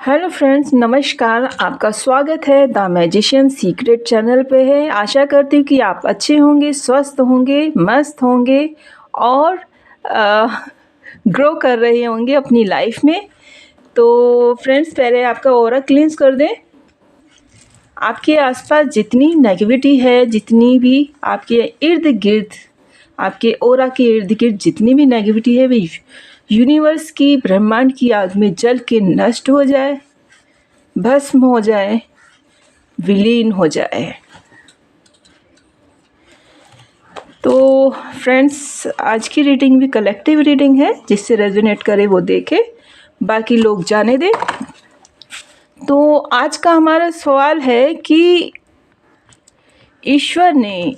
Hello friends, नमस्कार। आपका स्वागत है द मैजिशियन सीक्रेट चैनल पे है। आशा करती हूँ कि आप अच्छे होंगे, स्वस्थ होंगे, मस्त होंगे और ग्रो कर रहे होंगे अपनी लाइफ में। तो फ्रेंड्स, पहले आपका ऑरा क्लींस कर दें। आपके आसपास जितनी नेगेटिविटी है, जितनी भी आपके इर्द गिर्द, आपके ऑरा के इर्द गिर्द जितनी भी नेगेटिविटी है, वे यूनिवर्स की, ब्रह्मांड की आग में जल के नष्ट हो जाए, भस्म हो जाए, विलीन हो जाए। तो फ्रेंड्स, आज की रीडिंग भी कलेक्टिव रीडिंग है, जिससे रेजोनेट करे वो देखे, बाकी लोग जाने दें। तो आज का हमारा सवाल है कि ईश्वर ने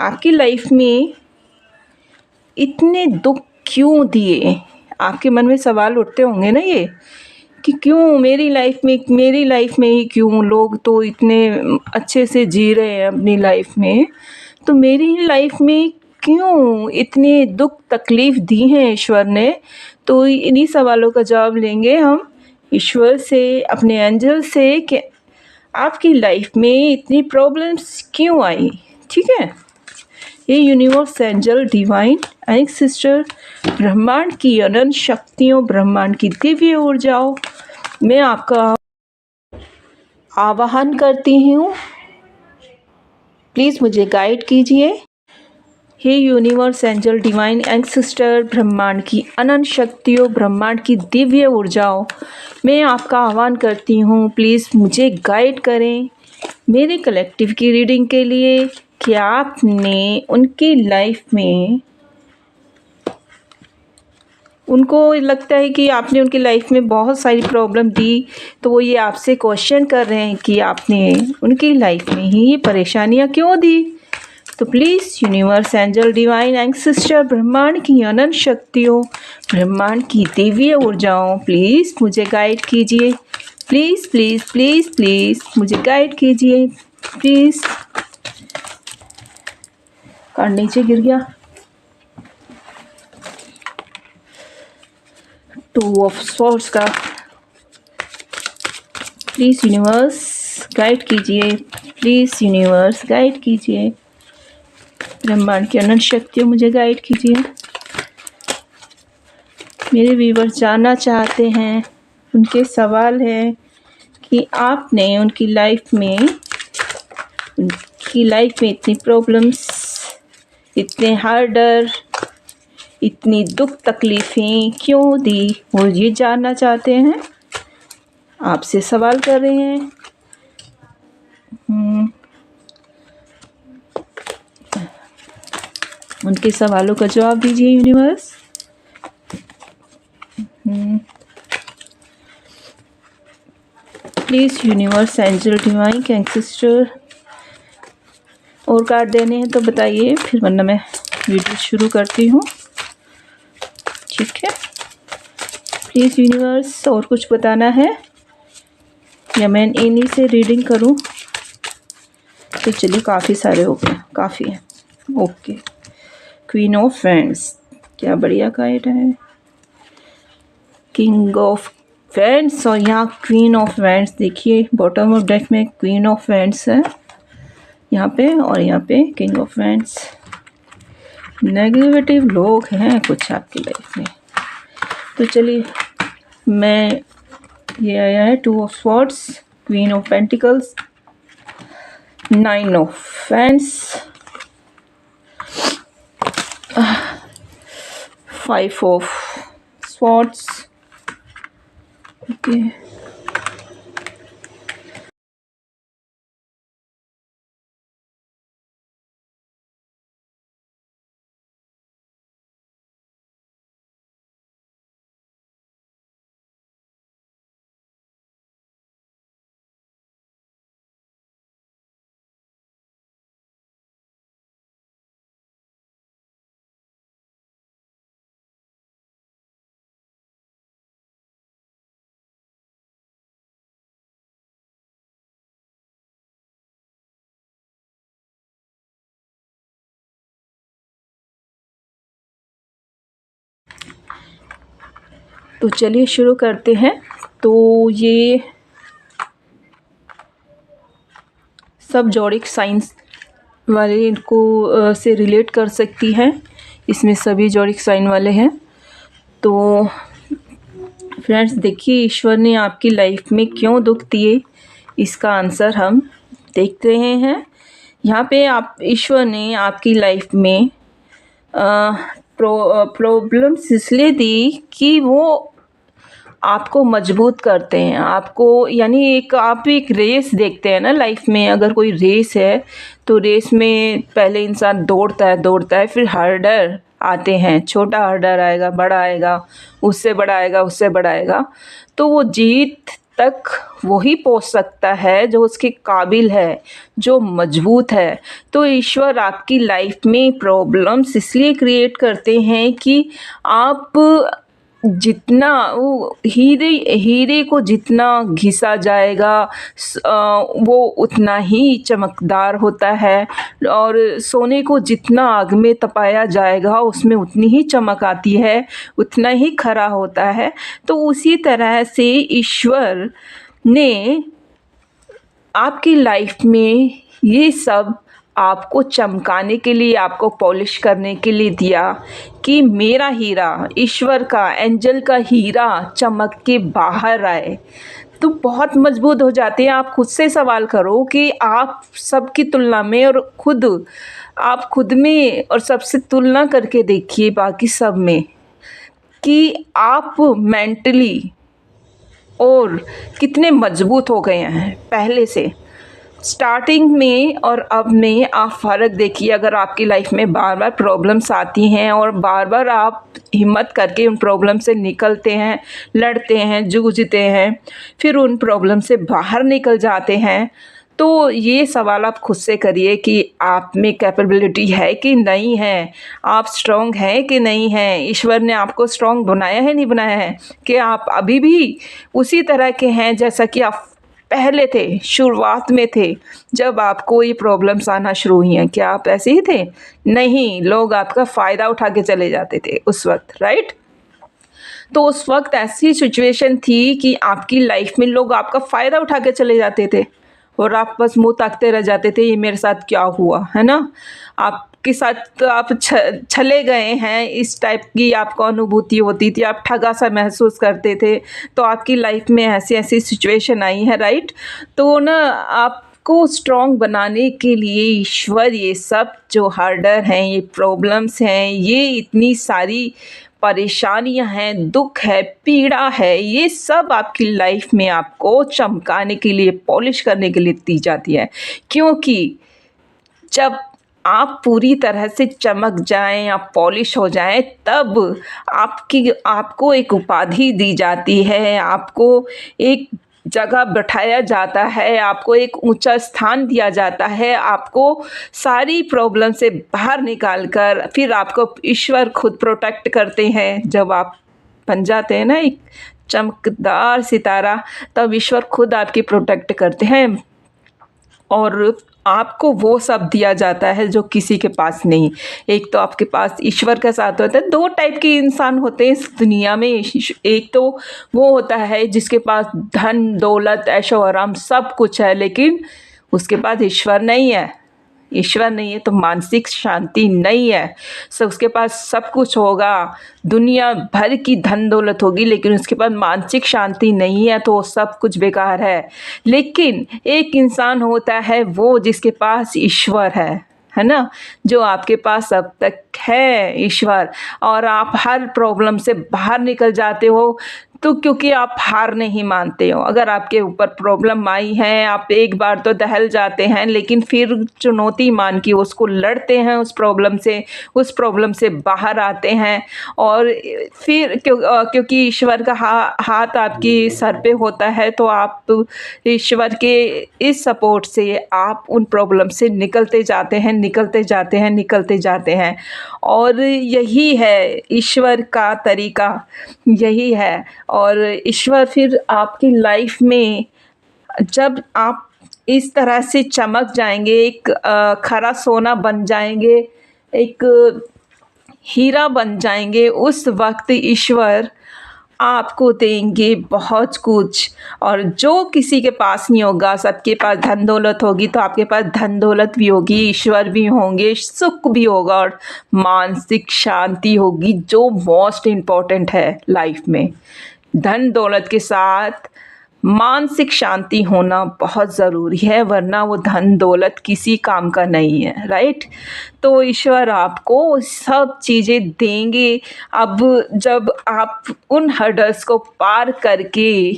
आपकी लाइफ में इतने दुख क्यों दिए? आपके मन में सवाल उठते होंगे ना ये, कि क्यों मेरी लाइफ में ही क्यों? लोग तो इतने अच्छे से जी रहे हैं अपनी लाइफ में, तो मेरी ही लाइफ में क्यों इतने दुख तकलीफ़ दी हैं ईश्वर ने? तो इन्हीं सवालों का जवाब लेंगे हम ईश्वर से, अपने एंजल से, कि आपकी लाइफ में इतनी प्रॉब्लम्स क्यों आई। ठीक है, ये universe, angel, divine and sister, ब्रह्मांड की अनंत शक्तियों, ब्रह्मांड की दिव्य ऊर्जाओं, मैं आपका आवाहन करती हूँ। प्लीज़ मुझे गाइड कीजिए। हे universe, angel, divine and sister, ब्रह्मांड की अनंत शक्तियों, ब्रह्मांड की दिव्य ऊर्जाओं, मैं आपका आह्वान करती हूँ, प्लीज़ मुझे गाइड करें मेरे कलेक्टिव की रीडिंग के लिए, कि आपने उनकी लाइफ में, उनको लगता है कि आपने उनकी लाइफ में बहुत सारी प्रॉब्लम दी, तो वो ये आपसे क्वेश्चन कर रहे हैं कि आपने उनकी लाइफ में ही ये परेशानियाँ क्यों दी। तो please universe, angel, divine and sister, ब्रह्मांड की अनंत शक्तियों, ब्रह्मांड की दिव्य ऊर्जाओं, प्लीज़ मुझे गाइड कीजिए। प्लीज़ प्लीज़ प्लीज़ प्लीज़ मुझे गाइड कीजिए प्लीज़। कार्ड नीचे गिर गया। टू ऑफ स्वॉर्ड्स का। प्लीज़ यूनिवर्स गाइड कीजिए, प्लीज़ यूनिवर्स गाइड कीजिए, ब्रह्मांड की अनंत शक्तियों मुझे गाइड कीजिए। मेरे व्यूअर्स जानना चाहते हैं, उनके सवाल है कि आपने उनकी लाइफ में इतनी प्रॉब्लम्स, इतने हार्डर, इतनी दुख तकलीफ़ें क्यों दी, वो ये जानना चाहते हैं, आपसे सवाल कर रहे हैं। उनके सवालों का जवाब दीजिए universe. Please universe, angel, divine and sister, और कार्ड देने हैं तो बताइए, फिर वरना मैं वीडियो शुरू करती हूँ। ठीक है, प्लीज़ यूनिवर्स, और कुछ बताना है या मैं इन्हीं से रीडिंग करूँ? तो चलिए, काफ़ी सारे हो गए, काफ़ी है। ओके, क्वीन ऑफ वैंड्स, क्या बढ़िया कार्ड है। किंग ऑफ वैंड्स और यहाँ क्वीन ऑफ वैंड्स। देखिए, बॉटम ऑफ डेक में क्वीन ऑफ वैंड्स है यहाँ पे, और यहाँ पे किंग ऑफ वैंड्स। नेगेटिव लोग हैं कुछ आपकी लाइफ में। तो चलिए, ये आया है two of swords, queen of pentacles, nine of wands, five of swords. Okay, तो चलिए शुरू करते हैं। तो ये सब जॉडिक साइंस वाले इनको से रिलेट कर सकती हैं, इसमें सभी जॉडिक साइन वाले हैं। तो फ्रेंड्स देखिए, ईश्वर ने आपकी लाइफ में क्यों दुख दिए, इसका आंसर हम देख रहे हैं। यहाँ पे आप ईश्वर ने आपकी लाइफ में प्रॉब्लम्स इसलिए दी कि वो आपको मजबूत करते हैं, आपको यानी आप एक रेस देखते हैं ना लाइफ में। अगर कोई रेस है तो रेस में पहले इंसान दौड़ता है, फिर हर्डर आते हैं, छोटा हर्डर आएगा, बड़ा आएगा, उससे बड़ा आएगा, उससे बड़ा आएगा। तो वो जीत तक वही पहुंच सकता है जो उसके काबिल है, जो मजबूत है। तो ईश्वर आपकी लाइफ में प्रॉब्लम्स इसलिए क्रिएट करते हैं कि आप जितना वो हीरे को जितना घिसा जाएगा वो उतना ही चमकदार होता है, और सोने को जितना आग में तपाया जाएगा उसमें उतनी ही चमक आती है, उतना ही खरा होता है। तो उसी तरह से ईश्वर ने आपकी लाइफ में ये सब आपको चमकाने के लिए, आपको पॉलिश करने के लिए दिया कि मेरा हीरा, ईश्वर का, एंजल का हीरा चमक के बाहर आए। तो बहुत मजबूत हो जाते हैं। आप खुद से सवाल करो कि आप सबकी तुलना में और आप खुद में और सबसे तुलना करके देखिए बाकी सब में कि आप मेंटली और कितने मजबूत हो गए हैं पहले से। स्टार्टिंग में और अब में आप फ़र्क देखिए। अगर आपकी लाइफ में बार बार प्रॉब्लम्स आती हैं और बार बार आप हिम्मत करके उन प्रॉब्लम से निकलते हैं, लड़ते हैं, जूझते हैं, फिर उन प्रॉब्लम से बाहर निकल जाते हैं, तो ये सवाल आप खुद से करिए कि आप में कैपेबिलिटी है कि नहीं है, आप स्ट्रॉन्ग हैं कि नहीं हैं, ईश्वर ने आपको स्ट्रॉन्ग बनाया है नहीं बनाया है, कि आप अभी भी उसी तरह के हैं जैसा कि आप पहले थे, शुरुआत में थे, जब आपको ये प्रॉब्लम्स आना शुरू हुई हैं। क्या आप ऐसे ही थे? नहीं, लोग आपका फ़ायदा उठा के चले जाते थे उस वक्त, राइट? तो उस वक्त ऐसी सिचुएशन थी कि आपकी लाइफ में लोग आपका फ़ायदा उठा के चले जाते थे और आप बस मुँह ताकते रह जाते थे, ये मेरे साथ क्या हुआ, है ना? आपके साथ आप छले गए हैं, इस टाइप की आपको अनुभूति होती थी, आप ठगा सा महसूस करते थे। तो आपकी लाइफ में ऐसी ऐसी सिचुएशन आई है, राइट? तो ना आपको स्ट्रॉन्ग बनाने के लिए ईश्वर ये सब जो हार्डर हैं, ये प्रॉब्लम्स हैं, ये इतनी सारी परेशानियां हैं, दुख है, पीड़ा है, ये सब आपकी लाइफ में आपको चमकाने के लिए, पॉलिश करने के लिए दी जाती है। क्योंकि जब आप पूरी तरह से चमक जाएं या पॉलिश हो जाएं, तब आपको एक उपाधि दी जाती है, आपको एक जगह बैठाया जाता है, आपको एक ऊंचा स्थान दिया जाता है, आपको सारी प्रॉब्लम से बाहर निकाल कर फिर आपको ईश्वर खुद प्रोटेक्ट करते हैं। जब आप बन जाते हैं ना एक चमकदार सितारा, तब ईश्वर खुद आपकी प्रोटेक्ट करते हैं और आपको वो सब दिया जाता है जो किसी के पास नहीं। एक तो आपके पास ईश्वर का साथ होता है। दो टाइप के इंसान होते हैं इस दुनिया में। एक तो वो होता है जिसके पास धन दौलत ऐशो आराम सब कुछ है, लेकिन उसके पास ईश्वर नहीं है। ईश्वर नहीं है तो मानसिक शांति नहीं है। उसके पास सब कुछ होगा, दुनिया भर की धन दौलत होगी, लेकिन उसके पास मानसिक शांति नहीं है तो सब कुछ बेकार है। लेकिन एक इंसान होता है वो जिसके पास ईश्वर है ना, जो आपके पास अब तक है ईश्वर, और आप हर प्रॉब्लम से बाहर निकल जाते हो। तो क्योंकि आप हार नहीं मानते हो। अगर आपके ऊपर प्रॉब्लम आई है, आप एक बार तो दहल जाते हैं, लेकिन फिर चुनौती मान के उसको लड़ते हैं, उस प्रॉब्लम से बाहर आते हैं। और फिर क्योंकि ईश्वर का हाथ आपकी सर पे होता है, तो आप ईश्वर के इस सपोर्ट से आप उन प्रॉब्लम से निकलते जाते हैं। और यही है ईश्वर का तरीका, यही है। और ईश्वर फिर आपकी लाइफ में जब आप इस तरह से चमक जाएंगे, एक खरा सोना बन जाएंगे, एक हीरा बन जाएंगे, उस वक्त ईश्वर आपको देंगे बहुत कुछ। और जो किसी के पास नहीं होगा, सबके पास धन दौलत होगी, तो आपके पास धन दौलत भी होगी, ईश्वर भी होंगे, सुख भी होगा और मानसिक शांति होगी, जो मोस्ट इम्पॉर्टेंट है लाइफ में। धन दौलत के साथ मानसिक शांति होना बहुत ज़रूरी है, वरना वो धन दौलत किसी काम का नहीं है, राइट। तो ईश्वर आपको सब चीज़ें देंगे। अब जब आप उन हर्डल्स को पार करके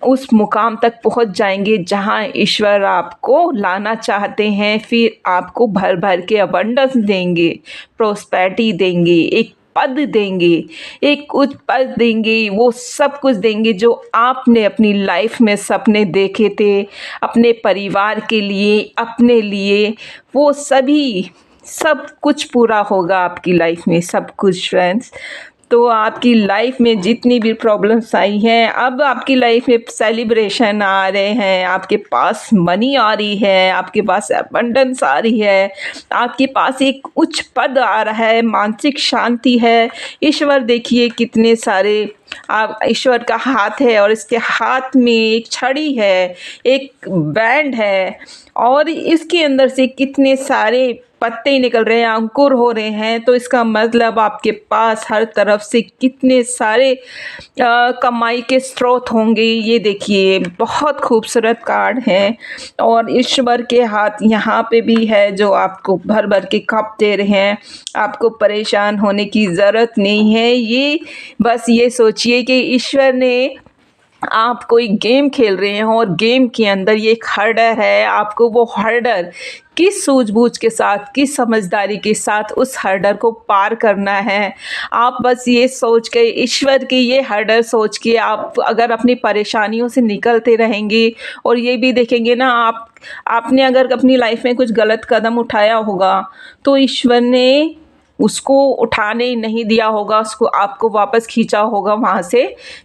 उस मुकाम तक पहुंच जाएंगे जहां ईश्वर आपको लाना चाहते हैं, फिर आपको भर भर के अबंडेंस देंगे, प्रोस्पेरिटी देंगे, एक पद देंगे, एक उच्च पद देंगे, वो सब कुछ देंगे जो आपने अपनी लाइफ में सपने देखे थे, अपने परिवार के लिए, अपने लिए, वो सभी सब कुछ पूरा होगा आपकी लाइफ में, सब कुछ फ्रेंड्स। तो आपकी लाइफ में जितनी भी प्रॉब्लम्स आई हैं, अब आपकी लाइफ में सेलिब्रेशन आ रहे हैं, आपके पास मनी आ रही है, आपके पास अबंडेंस आ रही है, आपके पास एक उच्च पद आ रहा है, मानसिक शांति है। ईश्वर देखिए कितने सारे, आप ईश्वर का हाथ है और इसके हाथ में एक छड़ी है, एक बैंड है, और इसके अंदर से कितने सारे पत्ते निकल रहे हैं, अंकुर हो रहे हैं। तो इसका मतलब आपके पास हर तरफ से कितने सारे कमाई के स्रोत होंगे। ये देखिए बहुत खूबसूरत कार्ड है, और ईश्वर के हाथ यहाँ पे भी है जो आपको भर भर के कप दे रहे हैं। आपको परेशान होने की ज़रूरत नहीं है। ये बस ये सोचिए कि ईश्वर ने, आप कोई गेम खेल रहे हैं और गेम के अंदर ये एक हर्डर है, आपको वो हर्डर किस सूझबूझ के साथ, किस समझदारी के साथ उस हर्डर को पार करना है। आप बस ये सोच के, ईश्वर की ये हर्डर सोच के आप अगर अपनी परेशानियों से निकलते रहेंगे और ये भी देखेंगे ना, आपने अगर अपनी लाइफ में कुछ गलत कदम उठाया होगा तो ईश्वर ने उसको उठाने नहीं दिया होगा, उसको आपको वापस खींचा होगा वहाँ से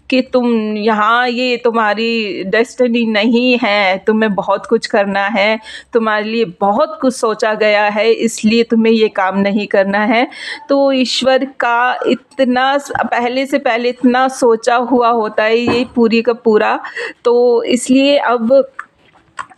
कि तुम यहाँ, ये तुम्हारी डेस्टिनी नहीं है, तुम्हें बहुत कुछ करना है, तुम्हारे लिए बहुत कुछ सोचा गया है, इसलिए तुम्हें ये काम नहीं करना है। तो ईश्वर का इतना पहले से पहले इतना सोचा हुआ होता है ये पूरी का पूरा। तो इसलिए अब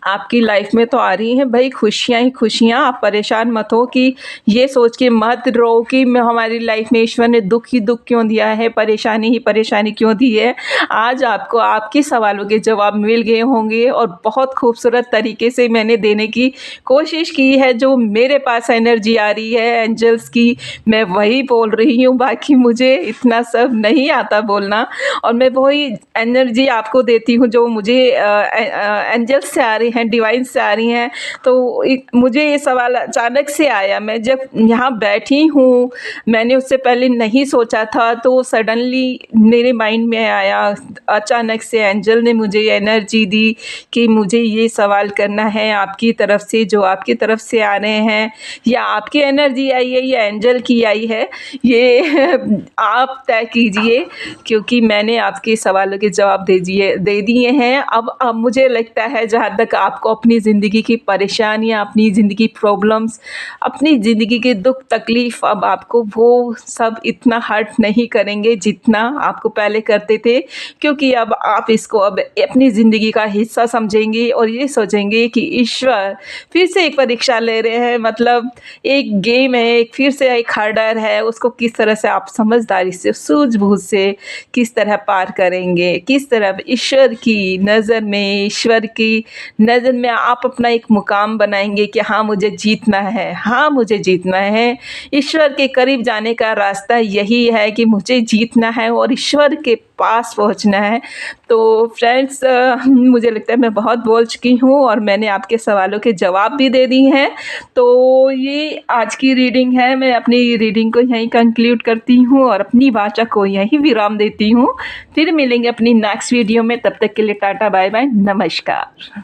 आपकी लाइफ में तो आ रही हैं भाई खुशियाँ ही खुशियाँ। आप परेशान मत हो कि ये सोच के मत रो कि हमारी लाइफ में ईश्वर ने दुख ही दुख क्यों दिया है, परेशानी ही परेशानी क्यों दी है। आज आपको आपके सवालों के जवाब मिल गए होंगे, और बहुत खूबसूरत तरीके से मैंने देने की कोशिश की है। जो मेरे पास एनर्जी आ रही है एंजल्स की, मैं वही बोल रही हूँ, बाकी मुझे इतना सब नहीं आता बोलना, और मैं वही एनर्जी आपको देती हूँ जो मुझे एंजल्स से आ रही हैं, डिवाइन से आ रही हैं। तो मुझे ये सवाल अचानक से आया, मैं जब यहाँ बैठी हूँ, मैंने उससे पहले नहीं सोचा था, तो सडनली मेरे माइंड में आया, अचानक से एंजल ने मुझे एनर्जी दी कि मुझे ये सवाल करना है आपकी तरफ से, जो आपकी तरफ से आ रहे हैं, या आपकी एनर्जी आई है या एंजल की आई है, ये आप तय कीजिए, क्योंकि मैंने आपके सवालों के जवाब दे दिए हैं। अब मुझे लगता है जहाँ तक आपको अपनी ज़िंदगी की परेशानियाँ, अपनी ज़िंदगी प्रॉब्लम्स, अपनी ज़िंदगी के दुख तकलीफ़, अब आपको वो सब इतना हर्ट नहीं करेंगे जितना आपको पहले करते थे, क्योंकि अब आप इसको अब अपनी ज़िंदगी का हिस्सा समझेंगे और ये सोचेंगे कि ईश्वर फिर से एक परीक्षा ले रहे हैं, मतलब एक गेम है, एक फिर से एक हर्डर है, उसको किस तरह से आप समझदारी से, सूझबूझ से किस तरह पार करेंगे, किस तरह ईश्वर की नज़र में, ईश्वर की नज़र में आप अपना एक मुकाम बनाएंगे कि हाँ मुझे जीतना है, हाँ मुझे जीतना है। ईश्वर के करीब जाने का रास्ता यही है कि मुझे जीतना है और ईश्वर के पास पहुंचना है। तो फ्रेंड्स, मुझे लगता है मैं बहुत बोल चुकी हूँ और मैंने आपके सवालों के जवाब भी दे दिए हैं। तो ये आज की रीडिंग है, मैं अपनी रीडिंग को यहीं कंक्लूड करती हूँ और अपनी वाचा को यहीं विराम देती हूँ। फिर मिलेंगे अपनी नेक्स्ट वीडियो में, तब तक के लिए टाटा बाय बाय, नमस्कार।